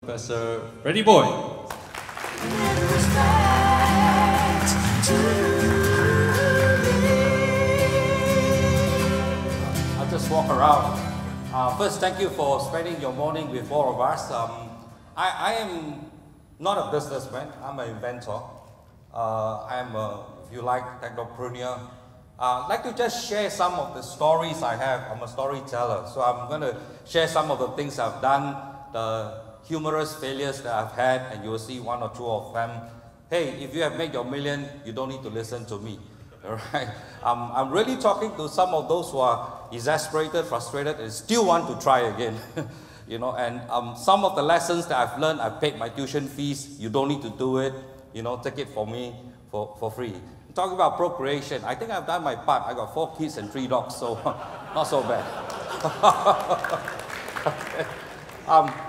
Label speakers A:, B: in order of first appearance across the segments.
A: Professor Freddy Boey.
B: I'll just walk around. First, thank you for spending your morning with all of us. I am not a businessman, I'm an inventor. I am if you like, technopreneur. I'd like to just share some of the stories I have. I'm a storyteller, so I'm going to share some of the things I've done, the humorous failures that I've had, and you will see one or two of them. Hey, if you have made your million, you don't need to listen to me. All right? I'm really talking to some of those who are exasperated, frustrated, and still want to try again. You know, and some of the lessons that I've learned, I've paid my tuition fees. You don't need to do it. You know, take it for me for free. Talking about procreation, I think I've done my part. I got 4 kids and 3 dogs, so not so bad. Okay.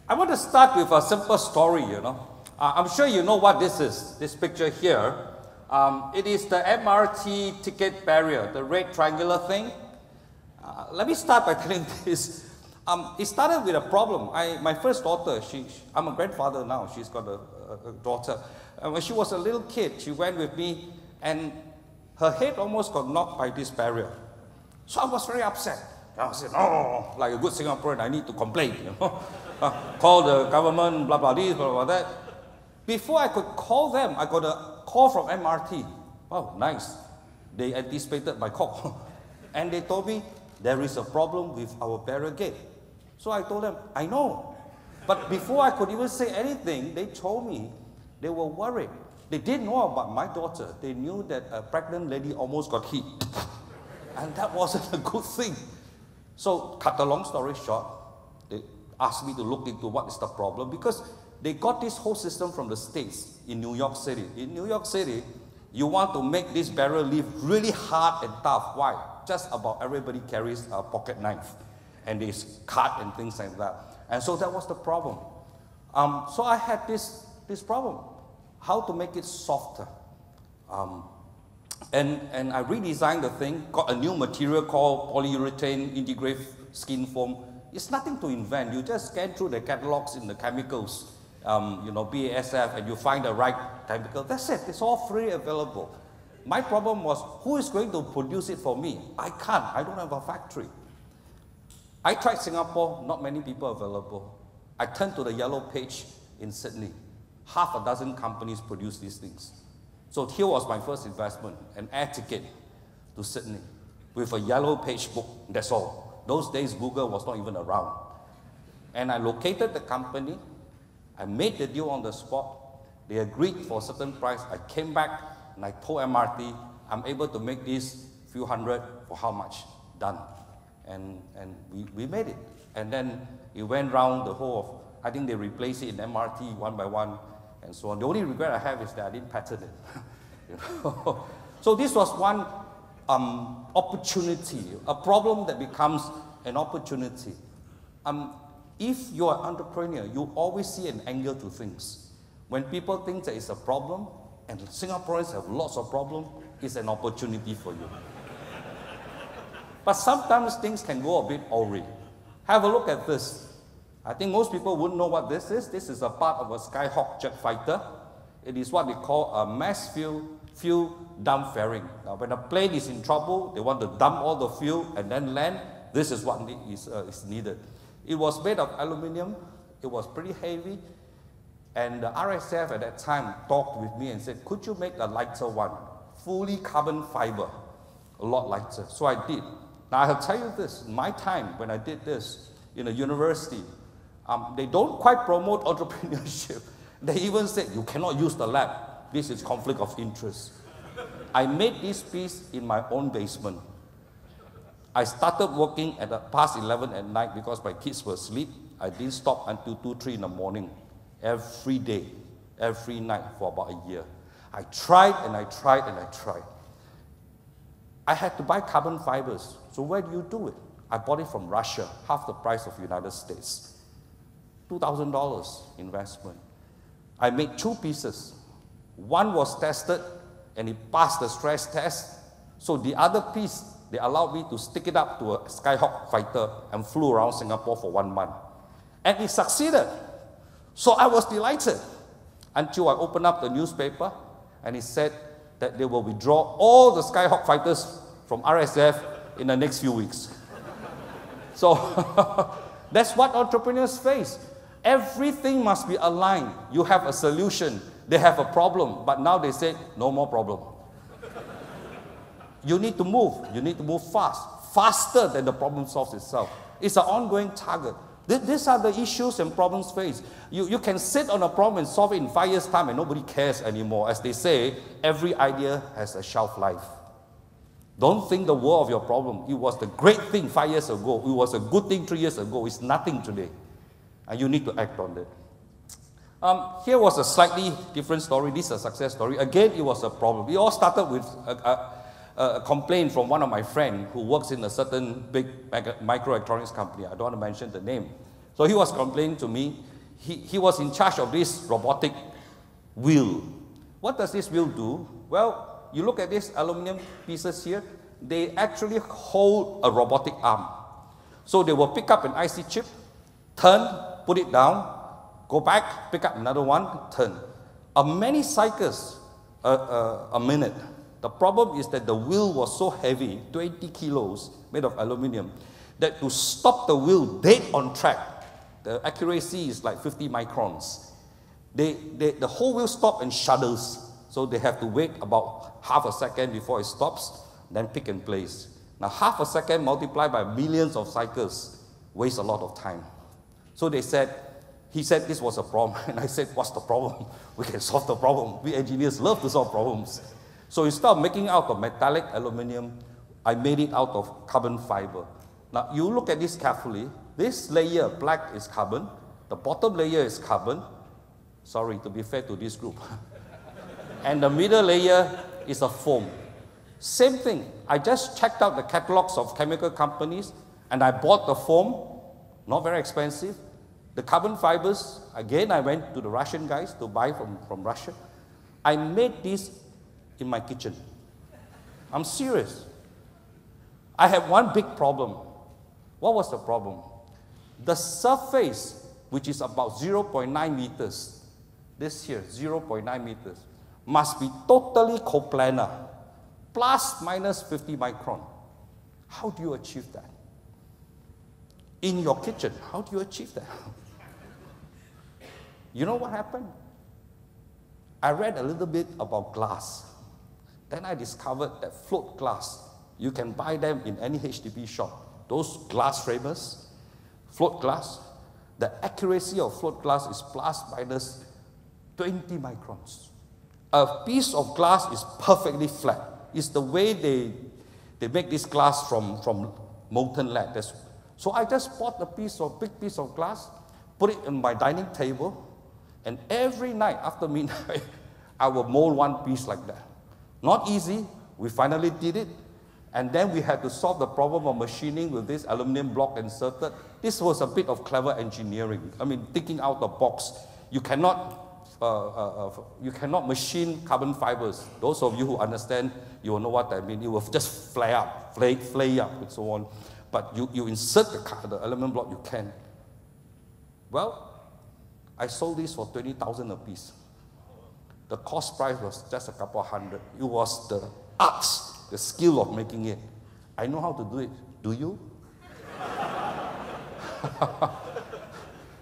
B: I want to start with a simple story, you know. I'm sure you know what this is, this picture here. It is the MRT ticket barrier, the red triangular thing. Let me start by telling this. It started with a problem. My first daughter, I'm a grandfather now, she's got a daughter. When she was a little kid, she went with me and her head almost got knocked by this barrier. So I was very upset. I said, oh, like a good Singaporean, I need to complain, you know. Call the government, blah, blah, this, blah, blah, that. Before I could call them, I got a call from MRT. Oh, nice. They anticipated my call. And they told me, there is a problem with our barrier gate. So I told them, I know. But before I could even say anything, they told me they were worried. They didn't know about my daughter. They knew that a pregnant lady almost got hit. And that wasn't a good thing. So, cut the long story short, they asked me to look into what is the problem, because they got this whole system from the States in New York City. In New York City, you want to make this barrier lift really hard and tough. Why? Just about everybody carries a pocket knife, and they cut and things like that. And so that was the problem. So I had this problem, how to make it softer. And I redesigned the thing, got a new material called polyurethane integrated skin foam. It's nothing to invent. You just scan through the catalogs in the chemicals, you know, BASF, and you find the right chemical. That's it. It's all free available. My problem was, who is going to produce it for me? I can't. I don't have a factory. I tried Singapore, not many people available. I turned to the yellow page in Sydney. Half a dozen companies produce these things. So here was my first investment, an air ticket to Sydney with a yellow page book, that's all. Those days, Google was not even around. And I located the company, I made the deal on the spot, they agreed for a certain price, I came back and I told MRT, I'm able to make this few hundred for how much? Done. And we made it. And then it went round the whole of, I think they replaced it in MRT one by one, and so on. The only regret I have is that I didn't patent it. You know? So this was one opportunity, a problem that becomes an opportunity. If you're an entrepreneur, you always see an angle to things. When people think that it's a problem, and Singaporeans have lots of problems, it's an opportunity for you. But sometimes things can go a bit awry. Have a look at this. I think most people wouldn't know what this is. This is a part of a Skyhawk jet fighter. It is what they call a mass fuel dump fairing. Now, when a plane is in trouble, they want to dump all the fuel and then land. This is what is needed. It was made of aluminum. It was pretty heavy. And the RSF at that time talked with me and said, could you make a lighter one? Fully carbon fiber, a lot lighter. So I did. Now I'll tell you this, in my time when I did this in a university, they don't quite promote entrepreneurship. They even said, you cannot use the lab. This is conflict of interest. I made this piece in my own basement. I started working at past 11 at night because my kids were asleep. I didn't stop until 2, 3 in the morning, every day, every night for about a year. I tried and I tried and I tried. I had to buy carbon fibers. So where do you do it? I bought it from Russia, half the price of the United States. $2,000 investment. I made 2 pieces. One was tested and it passed the stress test. So the other piece, they allowed me to stick it up to a Skyhawk fighter and flew around Singapore for 1 month. And it succeeded. So I was delighted until I opened up the newspaper and it said that they will withdraw all the Skyhawk fighters from RSF in the next few weeks. So that's what entrepreneurs face. Everything must be aligned. You have a solution, they have a problem, but now they say, no more problem. You need to move fast, faster than the problem solves itself. It's an ongoing target. These are the issues and problems faced. You can sit on a problem and solve it in 5 years' time and nobody cares anymore. As they say, every idea has a shelf life. Don't think the world of your problem. It was the great thing 5 years ago. It was a good thing 3 years ago. It's nothing today. And you need to act on it. Here was a slightly different story. This is a success story. Again, it was a problem. It all started with a complaint from one of my friends who works in a certain big microelectronics company. I don't want to mention the name. So he was complaining to me. He was in charge of this robotic wheel. What does this wheel do? Well, you look at these aluminum pieces here. They actually hold a robotic arm. So they will pick up an IC chip, turn, put it down, go back, pick up another one, turn. Many cycles a minute. The problem is that the wheel was so heavy, 20 kilos, made of aluminum, that to stop the wheel dead on track, the accuracy is like 50 microns. The whole wheel stops and shudders. So they have to wait about half a second before it stops, then pick and place. Now half a second multiplied by millions of cycles wastes a lot of time. So he said this was a problem. And I said, what's the problem? We can solve the problem. We engineers love to solve problems. So instead of making out of metallic aluminum, I made it out of carbon fiber. Now you look at this carefully. This layer, black, is carbon. The bottom layer is carbon. Sorry, to be fair to this group. And the middle layer is a foam. Same thing. I just checked out the catalogs of chemical companies and I bought the foam, not very expensive. The carbon fibers, again, I went to the Russian guys to buy from Russia. I made this in my kitchen. I'm serious. I had one big problem. What was the problem? The surface, which is about 0.9 meters, this here, 0.9 meters, must be totally coplanar, plus minus 50 micron. How do you achieve that? In your kitchen, how do you achieve that? You know what happened? I read a little bit about glass. Then I discovered that float glass, you can buy them in any HDB shop. Those glass framers, float glass, the accuracy of float glass is plus minus 20 microns. A piece of glass is perfectly flat. It's the way they make this glass from molten lead. So I just bought a big piece of glass, put it on my dining table, and every night after midnight, I will mold one piece like that. Not easy. We finally did it. And then we had to solve the problem of machining with this aluminum block inserted. This was a bit of clever engineering. I mean, thinking out the box. You cannot machine carbon fibers. Those of you who understand, you will know what I mean. It will just flay up, and so on. But you insert the aluminum block, you can. Well, I sold this for 20,000 a piece. The cost price was just a couple of hundred. It was the arts, the skill of making it. I know how to do it. Do you?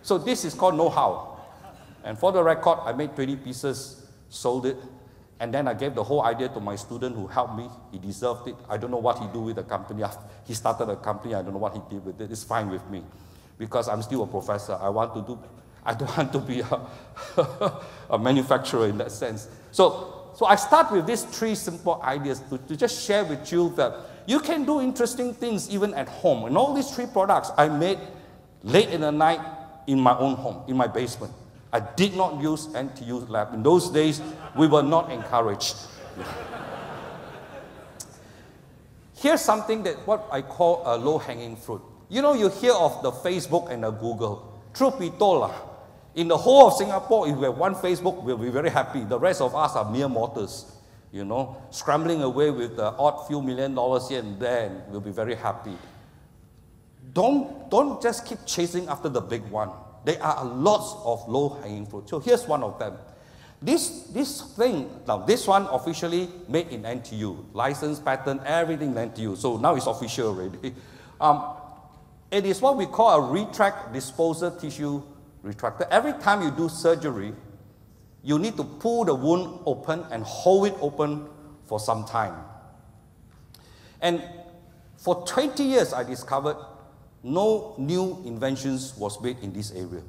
B: So this is called know-how. And for the record, I made 20 pieces, sold it, and then I gave the whole idea to my student who helped me. He deserved it. I don't know what he do with the company. He started a company. I don't know what he did with it. It's fine with me because I'm still a professor. I don't want to be a manufacturer in that sense. So I start with these 3 simple ideas to just share with you that you can do interesting things even at home. And all these 3 products I made late in the night in my own home, in my basement. I did not use NTU lab. In those days, we were not encouraged. Here's something that what I call a low-hanging fruit. You know, you hear of the Facebook and the Google. Truth be told, in the whole of Singapore, if we have one Facebook, we'll be very happy. The rest of us are mere mortals, you know, scrambling away with the odd few $1 million here and there, and we'll be very happy. Don't just keep chasing after the big one. There are lots of low-hanging fruit. So here's one of them. This thing, now this one officially made in NTU, license, patent, everything in NTU. So now it's official already. It is what we call a retract disposal tissue retractor. Every time you do surgery, you need to pull the wound open and hold it open for some time. And for 20 years, I discovered no new inventions was made in this area.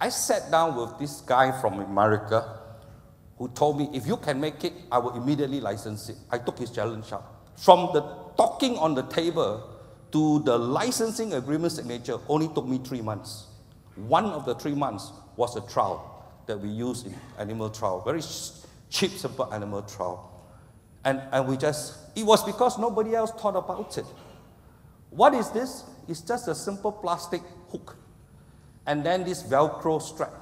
B: I sat down with this guy from America who told me, if you can make it, I will immediately license it. I took his challenge up. From the talking on the table to the licensing agreement signature only took me 3 months. One of the 3 months was a trial that we used in animal trial, very cheap, simple animal trial. And we just, it was because nobody else thought about it. What is this? It's just a simple plastic hook. And then this Velcro strap.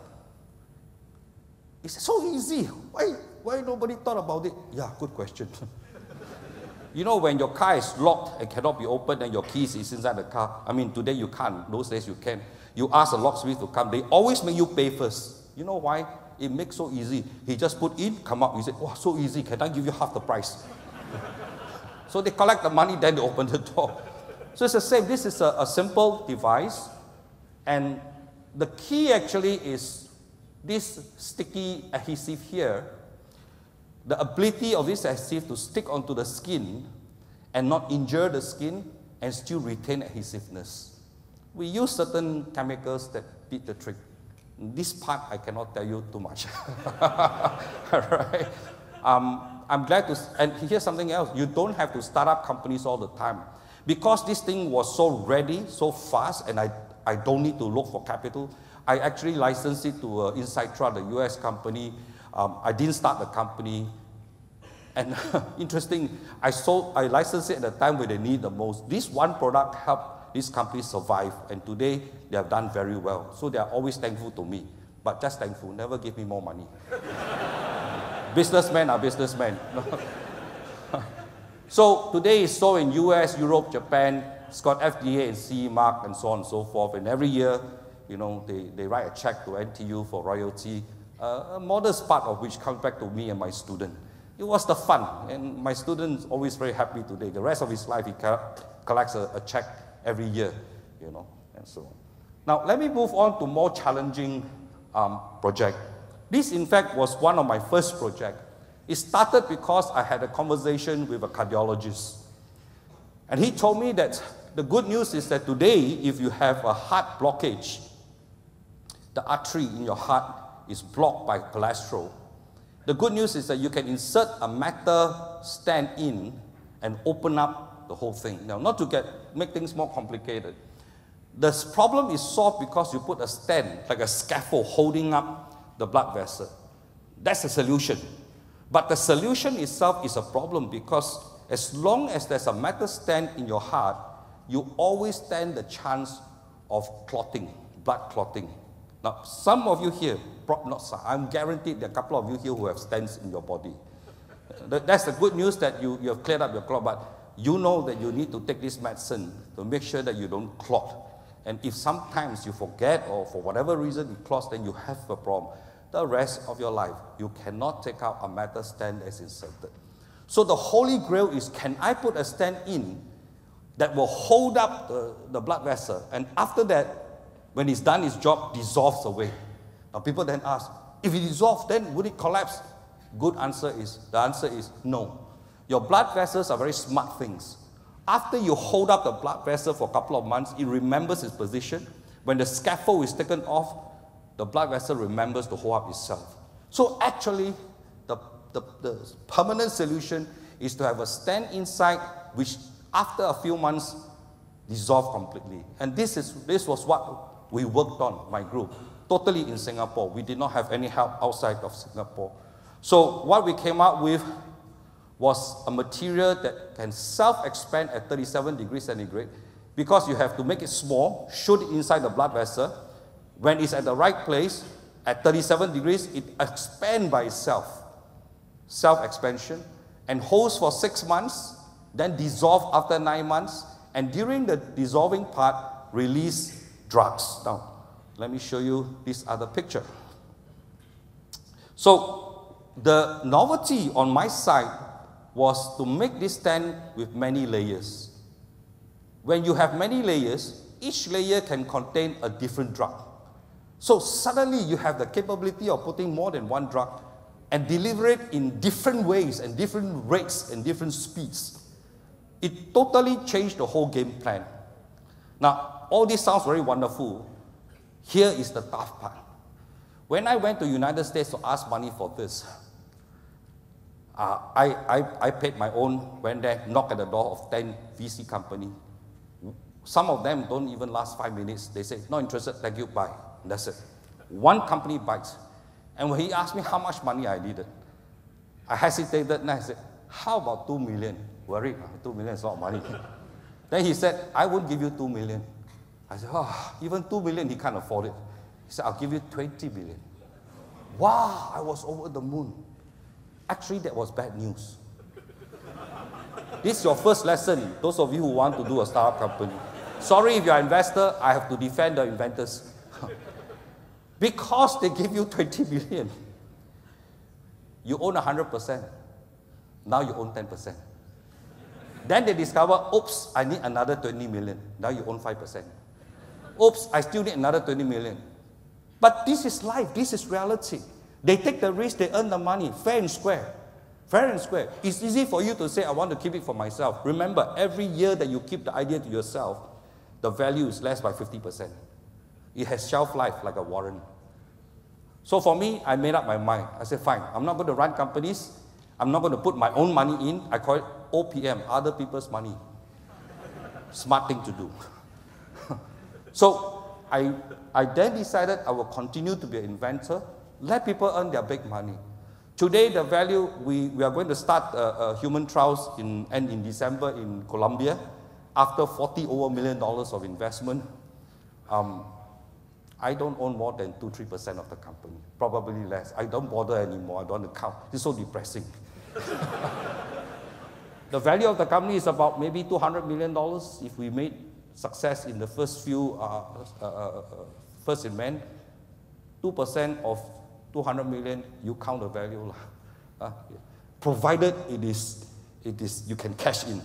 B: It's so easy. Why nobody thought about it? Yeah, good question. You know, when your car is locked and cannot be opened and your keys is inside the car, I mean, today you can't. Those days you can. You ask a locksmith to come. They always make you pay first. You know why? It makes so easy. He just put in, come out. He said, wow, so easy. Can I give you half the price? So they collect the money, then they open the door. So it's the same. This is a simple device. And the key actually is this sticky adhesive here, the ability of this adhesive to stick onto the skin and not injure the skin and still retain adhesiveness. We use certain chemicals that did the trick. This part I cannot tell you too much. Right? I'm glad to, and here's something else. You don't have to start up companies all the time. Because this thing was so ready, so fast, and I don't need to look for capital, I actually licensed it to Insightra, the US company. I didn't start the company. And interesting, I licensed it at the time when they need the most. This one product helped this company survive, and today they have done very well. So they are always thankful to me, but just thankful, never give me more money. Businessmen are businessmen. So today it's sold in US, Europe, Japan. It's got FDA and CE mark and so on and so forth. And every year, you know, they write a check to NTU for royalty, a modest part of which comes back to me and my student. It was the fun, and my student's always very happy today. The rest of his life, he collects a check every year, you know, and so on. Now, let me move on to more challenging project. This, in fact, was one of my first projects. It started because I had a conversation with a cardiologist. And he told me that the good news is that today, if you have a heart blockage, the artery in your heart is blocked by cholesterol. The good news is that you can insert a metal stent in and open up the whole thing. Now, not to make things more complicated. This problem is solved because you put a stent, like a scaffold, holding up the blood vessel. That's the solution. But the solution itself is a problem because as long as there's a metal stent in your heart, you always stand the chance of clotting, blood clotting. Now, some of you here, not some, I'm guaranteed there are a couple of you here who have stents in your body. That's the good news that you have cleared up your clot, but you know that you need to take this medicine to make sure that you don't clot. And if sometimes you forget or for whatever reason it clots, then you have a problem. The rest of your life, you cannot take out a metal stent that's inserted. So the holy grail is, can I put a stent in that will hold up the blood vessel, and after that, when it's done its job, dissolves away. Now people then ask, if it dissolves, then would it collapse? The answer is no. Your blood vessels are very smart things. After you hold up the blood vessel for a couple of months, it remembers its position. When the scaffold is taken off, the blood vessel remembers to hold up itself. So actually, the permanent solution is to have a stent inside, which after a few months, dissolve completely. And this was what we worked on, my group, totally in Singapore. We did not have any help outside of Singapore. So what we came up with was a material that can self-expand at 37 degrees centigrade, because you have to make it small, shoot it inside the blood vessel. When it's at the right place, at 37 degrees, it expands by itself, self-expansion, and holds for 6 months, then dissolve after 9 months, and during the dissolving part, release drugs. Now, Let me show you this other picture. So the novelty on my side was to make this stand with many layers. When you have many layers, each layer can contain a different drug. So suddenly you have the capability of putting more than one drug and deliver it in different ways and different rates and different speeds. It totally changed the whole game plan. Now, all this sounds very wonderful. Here is the tough part. When I went to the United States to ask money for this, I paid my own, went there, knocked at the door of 10 VC companies. Some of them don't even last 5 minutes. They say, not interested, thank you, bye. That's it. One company bites. And when he asked me how much money I needed, I hesitated and I said, how about 2 million? Worried, 2 million is not money. Then he said, I won't give you 2 million. I said, oh, even 2 million, he can't afford it. He said, I'll give you 20 million. Wow, I was over the moon. Actually, that was bad news. This is your first lesson, those of you who want to do a startup company. Sorry if you're an investor, I have to defend the inventors. Because they give you 20 million. You own 100%. Now you own 10%. Then they discover, oops, I need another 20 million. Now you own 5%. Oops, I still need another 20 million. But this is life, this is reality. They take the risk, they earn the money, fair and square. Fair and square. It's easy for you to say, I want to keep it for myself. Remember, every year that you keep the idea to yourself, the value is less by 50%. It has shelf life like a warrant. So for me, I made up my mind. I said, fine, I'm not going to run companies. I'm not going to put my own money in. I call it OPM, other people's money. Smart thing to do. So I then decided I will continue to be an inventor, let people earn their big money. Today, the value, we are going to start human trials in December in Colombia. After $40 million of investment, I don't own more than 2-3% of the company, probably less. I don't bother anymore, I don't want to count. It's so depressing. The value of the company is about maybe $200 million if we made success in the first few, first in man. 2% of 200 million, you count the value. Provided it is, you can cash in.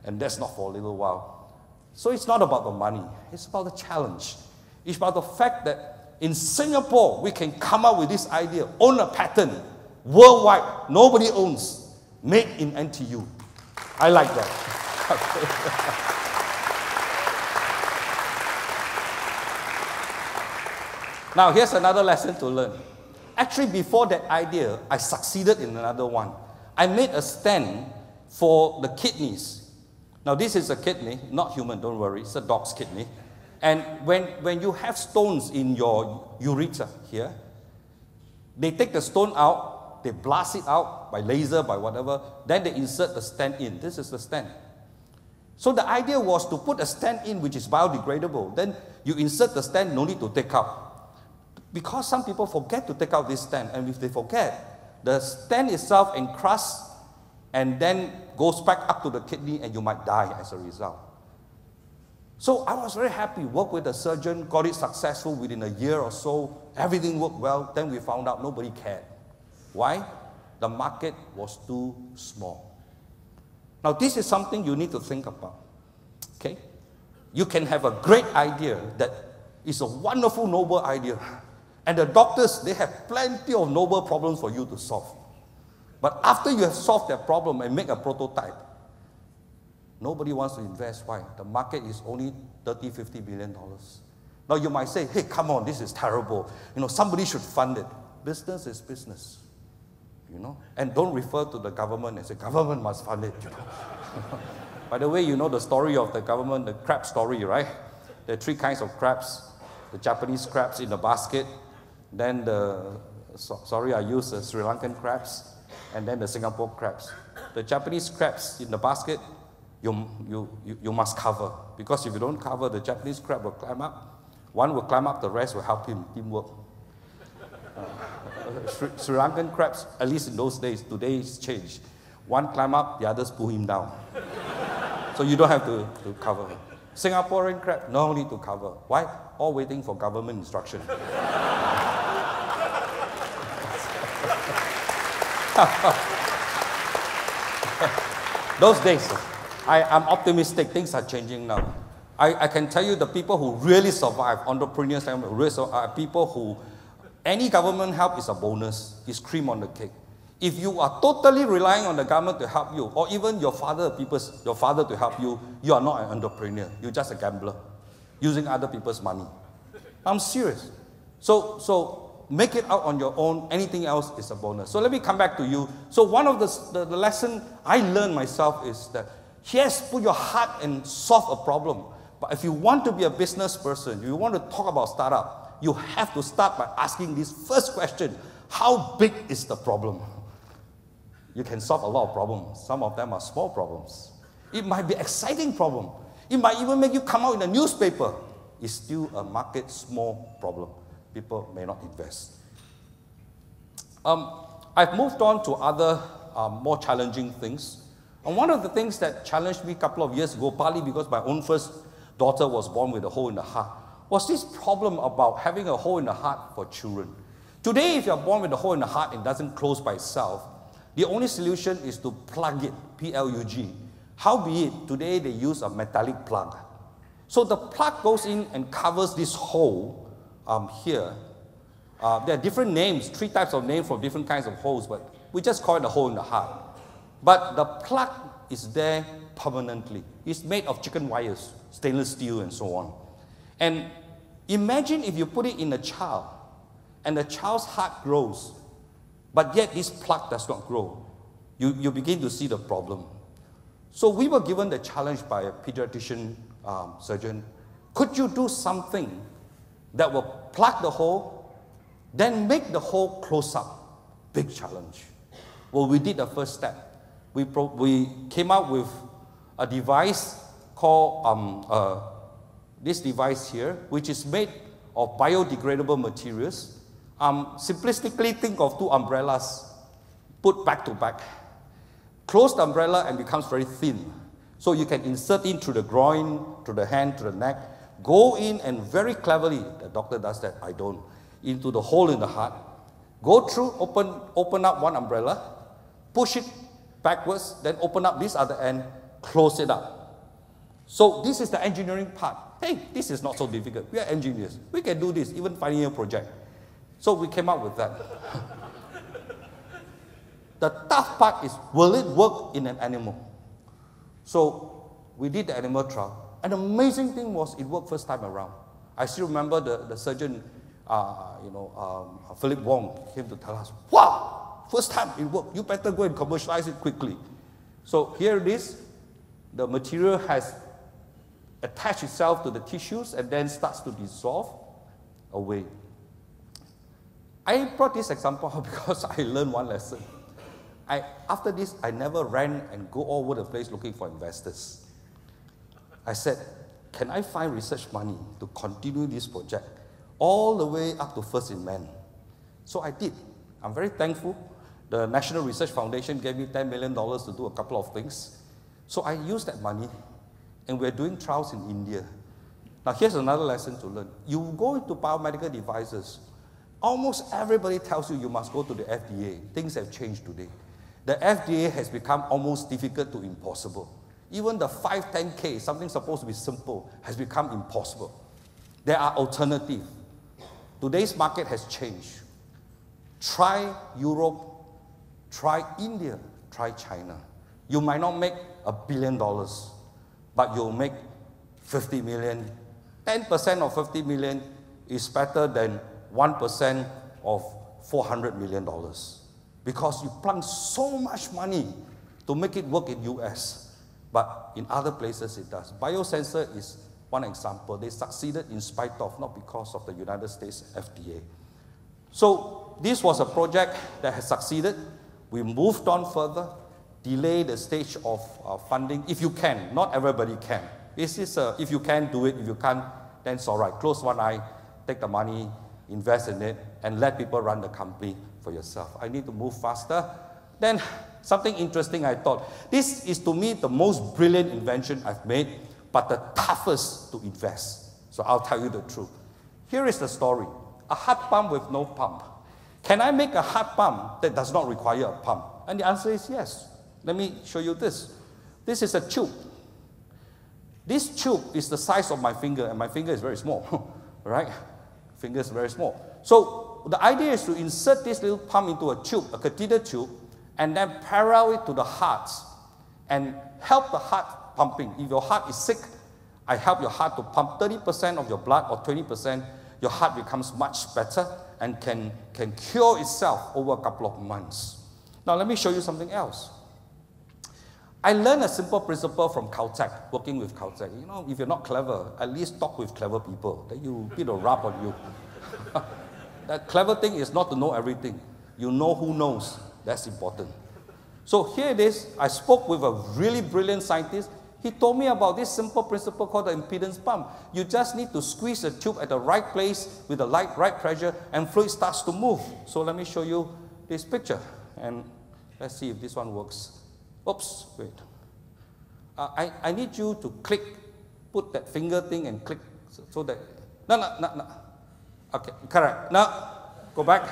B: And that's not for a little while. So it's not about the money, it's about the challenge. It's about the fact that in Singapore, we can come up with this idea, own a patent, worldwide, nobody owns, made in NTU. I like that. Now, here's another lesson to learn. Actually, before that idea, I succeeded in another one. I made a stand for the kidneys. Now, this is a kidney, not human, don't worry, it's a dog's kidney. And when you have stones in your urethra here, they take the stone out, they blast it out by laser, by whatever, then they insert the stent in. This is the stent. So the idea was to put a stent in which is biodegradable. Then you insert the stent, no need to take out. Because some people forget to take out this stent, and if they forget, the stent itself encrusts and then goes back up to the kidney and you might die as a result. So I was very happy, worked with a surgeon, got it successful within a year or so, everything worked well, then we found out nobody cared. Why? The market was too small. Now this is something you need to think about, okay? You can have a great idea that is a wonderful, noble idea, and the doctors, they have plenty of noble problems for you to solve. But after you have solved that problem and make a prototype, nobody wants to invest. Why? The market is only $30–50 billion. Now you might say, hey, come on, this is terrible. You know, somebody should fund it. Business is business. You know? And don't refer to the government and say, government must fund it. You know? By the way, you know the story of the government, the crab story, right? There are 3 kinds of crabs. The Japanese crabs in the basket, then sorry, I use the Sri Lankan crabs, and then the Singapore crabs. The Japanese crabs in the basket, you must cover. Because if you don't cover, the Japanese crab will climb up. One will climb up, the rest will help him, teamwork. Sri Lankan crabs, at least in those days, today it's changed. One climb up, the others pull him down. So you don't have to cover. Singaporean crab, no need to cover. Why? all waiting for government instruction. Those days, I'm optimistic. Things are changing now. I can tell you the people who really survive, entrepreneurs, are people who, any government help is a bonus, is cream on the cake. If you are totally relying on the government to help you, or even your father to help you, you are not an entrepreneur. You're just a gambler, using other people's money. I'm serious. So make it out on your own. Anything else is a bonus. So let me come back to you. So one of the lesson I learned myself is that, yes, put your heart and solve a problem. But if you want to be a business person, you want to talk about startup, you have to start by asking this first question: how big is the problem? You can solve a lot of problems. Some of them are small problems. It might be an exciting problem. It might even make you come out in a newspaper. It's still a market small problem. People may not invest. I've moved on to other more challenging things. And one of the things that challenged me a couple of years ago, partly because my own first daughter was born with a hole in the heart, was this problem about having a hole in the heart for children. Today, if you're born with a hole in the heart and it doesn't close by itself, the only solution is to plug it, P-L-U-G. Howbeit, today they use a metallic plug. So the plug goes in and covers this hole here. There are different names, 3 types of names for different kinds of holes, but we just call it a hole in the heart. But the plug is there permanently. It's made of chicken wires, stainless steel, and so on. And imagine if you put it in a child, and the child's heart grows, but yet this plug does not grow. You begin to see the problem. So we were given the challenge by a pediatrician surgeon. Could you do something that will plug the hole, then make the hole close up? Big challenge. Well, we did the first step. We came up with a device called this device here, which is made of biodegradable materials. Simplistically, think of 2 umbrellas put back to back. Close the umbrella and becomes very thin. So you can insert in through the groin, through the hand, through the neck, go in and very cleverly, the doctor does that, I don't, into the hole in the heart, go through, open up one umbrella, push it backwards, then open up this other end, close it up. So this is the engineering part. Hey, this is not so difficult. We are engineers. We can do this, even finding a project. So we came up with that. The tough part is, will it work in an animal? So we did the animal trial. An amazing thing was, it worked first time around. I still remember the surgeon, Philip Wong, came to tell us, wow, first time it worked. You better go and commercialize it quickly. So here it is. The material has attached itself to the tissues and then starts to dissolve away. I brought this example because I learned one lesson. After this, I never ran and go all over the place looking for investors. I said, can I find research money to continue this project all the way up to first in man? So I did. I'm very thankful. The National Research Foundation gave me $10 million to do a couple of things. So I used that money, and we're doing trials in India. Now here's another lesson to learn. You go into biomedical devices, almost everybody tells you must go to the FDA. Things have changed today. The FDA has become almost difficult to impossible. Even the 510K, something supposed to be simple, has become impossible. There are alternatives. Today's market has changed. Try Europe, try India, try China. You might not make $1 billion, but you'll make 50 million. 10% of 50 million is better than 1% of $400 million. Because you plunk so much money to make it work in US, but in other places it does. Biosensor is one example. They succeeded in spite of, not because of the United States FDA. So this was a project that has succeeded. We moved on further, delay the stage of funding, if you can. Not everybody can. This is if you can, do it. If you can't, then it's all right. Close one eye, take the money, invest in it, and let people run the company for yourself. I need to move faster. Then something interesting I thought. This is to me the most brilliant invention I've made, but the toughest to invest. So I'll tell you the truth. Here is the story. A heart pump with no pump. Can I make a heart pump that does not require a pump? And the answer is yes. Let me show you this. This is a tube. This tube is the size of my finger, and my finger is very small, right? Finger is very small. So the idea is to insert this little pump into a tube, a catheter tube, and then parallel it to the heart and help the heart pumping. If your heart is sick, I help your heart to pump 30% of your blood or 20%. Your heart becomes much better and can cure itself over a couple of months. Now let me show you something else. I learned a simple principle from Caltech, working with Caltech. You know, if you're not clever, at least talk with clever people. Then you get a rap on you. That clever thing is not to know everything. You know who knows. That's important. So here it is. I spoke with a really brilliant scientist. He told me about this simple principle called the impedance pump. You just need to squeeze the tube at the right place with the right pressure, and fluid starts to move. So let me show you this picture. And let's see if this one works. Oops, wait. I need you to click, put that finger thing and click so that, no. Okay, correct. Now, go back.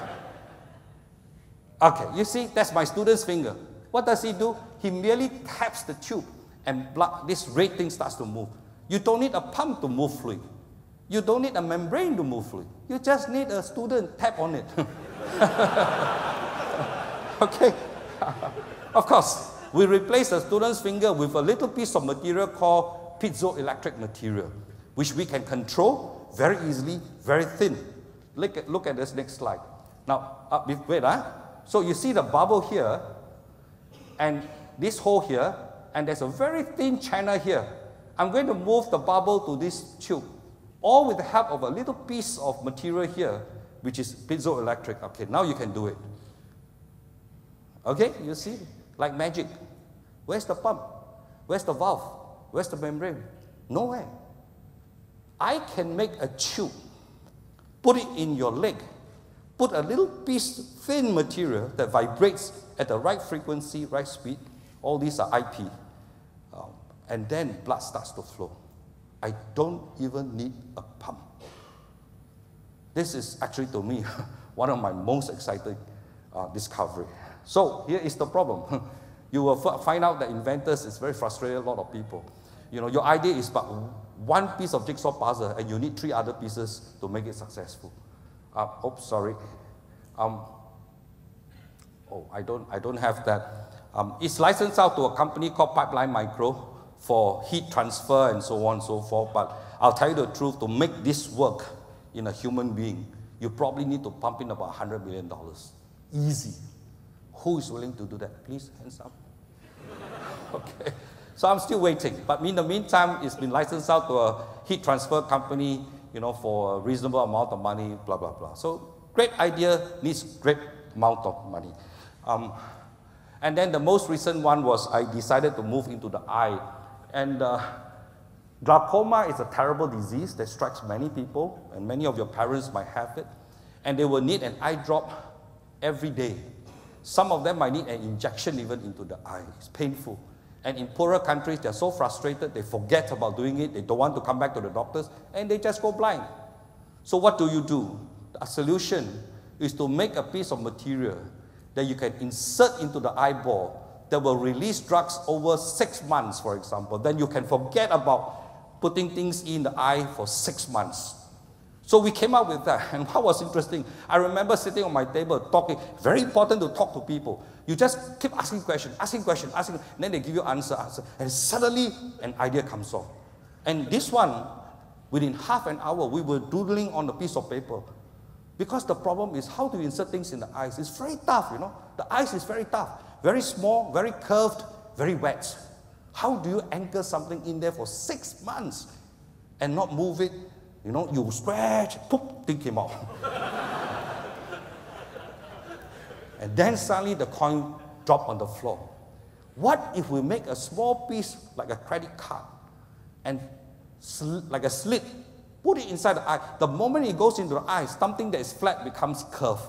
B: Okay, you see, that's my student's finger. What does he do? He merely taps the tube and this red thing starts to move. You don't need a pump to move fluid. You don't need a membrane to move fluid. You just need a student tap on it. Okay? Of course, we replace the student's finger with a little piece of material called piezoelectric material, which we can control very easily, very thin. Look at this next slide. Now, wait, So you see the bubble here, and this hole here, and there's a very thin channel here. I'm going to move the bubble to this tube, all with the help of a little piece of material here, which is piezoelectric. Okay, now you can do it. Okay, you see? Like magic. Where's the pump? Where's the valve? Where's the membrane? Nowhere. I can make a tube, put it in your leg, put a little piece, thin material that vibrates at the right frequency, right speed. All these are IP. And then blood starts to flow. I don't even need a pump. This is actually, to me, one of my most exciting discovery. So here is the problem. You will find out that inventors is very frustrated, a lot of people. You know, your idea is but one piece of jigsaw puzzle, and you need 3 other pieces to make it successful. Oops, sorry. I don't have that. It's licensed out to a company called Pipeline Micro for heat transfer and so on and so forth. But I'll tell you the truth, to make this work in a human being, you probably need to pump in about $100 million. Easy. Who is willing to do that? Please, hands up. Okay. So I'm still waiting. But in the meantime, it's been licensed out to a heat transfer company, you know, for a reasonable amount of money, blah, blah, blah. So great idea needs great amount of money. And then the most recent one was I decided to move into the eye. And glaucoma is a terrible disease that strikes many people, and many of your parents might have it. And they will need an eye drop every day. Some of them might need an injection even into the eye. It's painful. And in poorer countries, they're so frustrated, they forget about doing it, they don't want to come back to the doctors, and they just go blind. So what do? A solution is to make a piece of material that you can insert into the eyeball that will release drugs over 6 months, for example. Then you can forget about putting things in the eye for 6 months. So we came up with that, and what was interesting, I remember sitting on my table talking. Very important to talk to people. You just keep asking questions, and then they give you answer, and suddenly an idea comes off. And this one, within half an hour, we were doodling on a piece of paper. Because the problem is how to insert things in the eyes. It's very tough, you know. The eyes is very tough, very small, very curved, very wet. How do you anchor something in there for 6 months and not move it? You know, you scratch, poof, thing came out. And then suddenly the coin dropped on the floor. What if we make a small piece like a credit card and like a slit, put it inside the eye. The moment it goes into the eye, something that is flat becomes curved.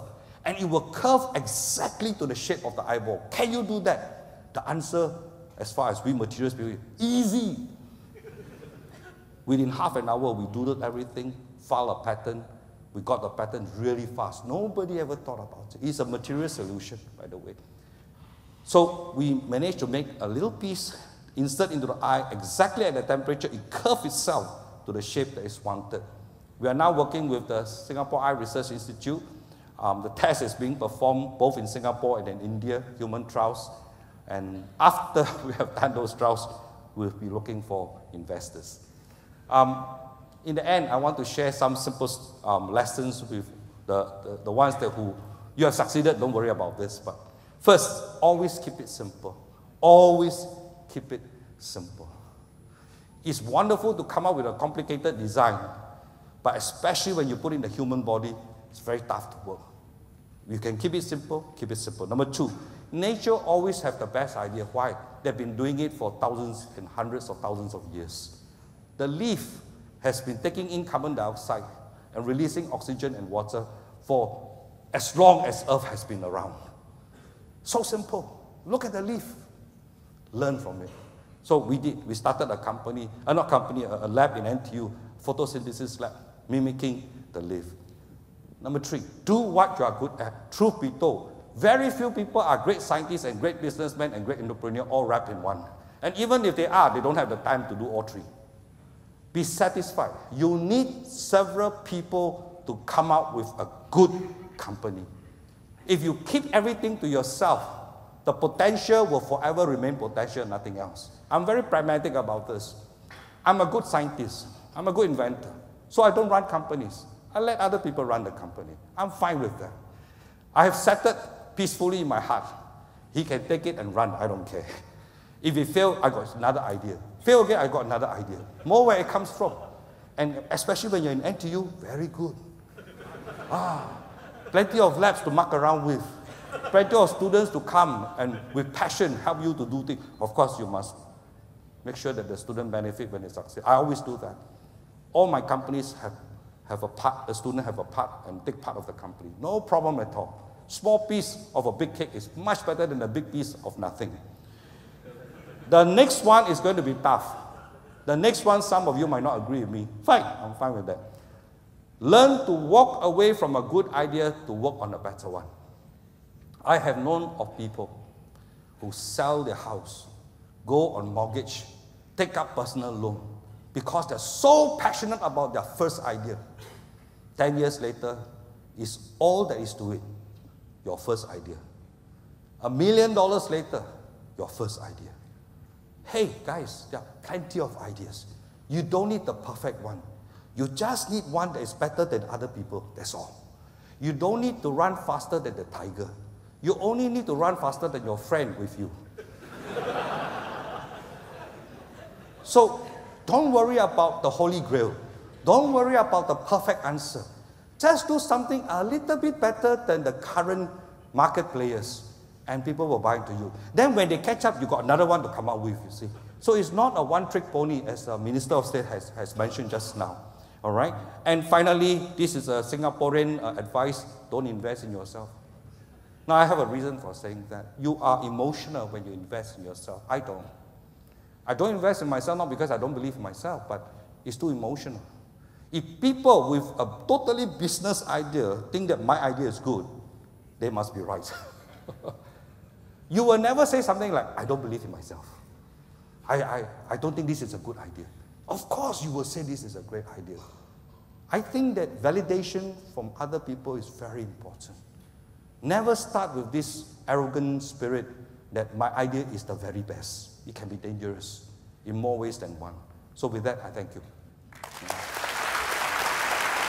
B: And it will curve exactly to the shape of the eyeball. Can you do that? The answer, as far as we materials people, easy. Within half an hour, we doodled everything, filed a patent, We got the patent really fast. Nobody ever thought about it. It's a material solution, by the way. So we managed to make a little piece, insert into the eye exactly at the temperature. It curves itself to the shape that is wanted. We are now working with the Singapore Eye Research Institute. The test is being performed both in Singapore and in India, human trials. And after we have done those trials, we'll be looking for investors. In the end, I want to share some simple lessons with the ones that who you have succeeded, don't worry about this. But first, always keep it simple. Always keep it simple. It's wonderful to come up with a complicated design, but especially when you put in the human body, it's very tough to work. You can keep it simple, keep it simple. Number two, nature always have the best idea. Why? They've been doing it for thousands and hundreds of thousands of years. The leaf has been taking in carbon dioxide and releasing oxygen and water for as long as Earth has been around. So simple. Look at the leaf. Learn from it. So we did. We started a company, a lab in NTU, photosynthesis lab, mimicking the leaf. Number three, do what you are good at. Truth be told, very few people are great scientists and great businessmen and great entrepreneurs all wrapped in one. And even if they are, they don't have the time to do all three. Be satisfied. You need several people to come up with a good company. If you keep everything to yourself, the potential will forever remain potential, nothing else. I'm very pragmatic about this. I'm a good scientist. I'm a good inventor. So I don't run companies. I let other people run the company. I'm fine with that. I have settled peacefully in my heart. He can take it and run. I don't care. If he fails, I got another idea. Fail again, I got another idea. More where it comes from. And especially when you're in NTU, very good. Plenty of labs to muck around with. Plenty of students to come and with passion help you to do things. Of course, you must make sure that the student benefit when they succeed. I always do that. All my companies have a part, the student have a part and take part of the company. No problem at all. Small piece of a big cake is much better than a big piece of nothing. The next one is going to be tough. The next one, some of you might not agree with me. Fine, I'm fine with that. Learn to walk away from a good idea to work on a better one. I have known of people who sell their house, go on mortgage, take up personal loan, because they're so passionate about their first idea. 10 years later, is all there is to it, your first idea. $1 million later, your first idea. Hey, guys, there are plenty of ideas. You don't need the perfect one. You just need one that is better than other people, that's all. You don't need to run faster than the tiger. You only need to run faster than your friend with you. So, don't worry about the holy grail. Don't worry about the perfect answer. Just do something a little bit better than the current market players, and people will buy into you. Then when they catch up, you got another one to come up with, you see. So it's not a one-trick pony, as the Minister of State has mentioned just now. All right? And finally, this is a Singaporean advice, don't invest in yourself. Now, I have a reason for saying that. You are emotional when you invest in yourself. I don't. I don't invest in myself not because I don't believe in myself, but it's too emotional. If people with a totally business idea think that my idea is good, they must be right. You will never say something like, I don't believe in myself. I don't think this is a good idea. Of course you will say this is a great idea. I think that validation from other people is very important. Never start with this arrogant spirit that my idea is the very best. It can be dangerous in more ways than one. So with that, I thank you.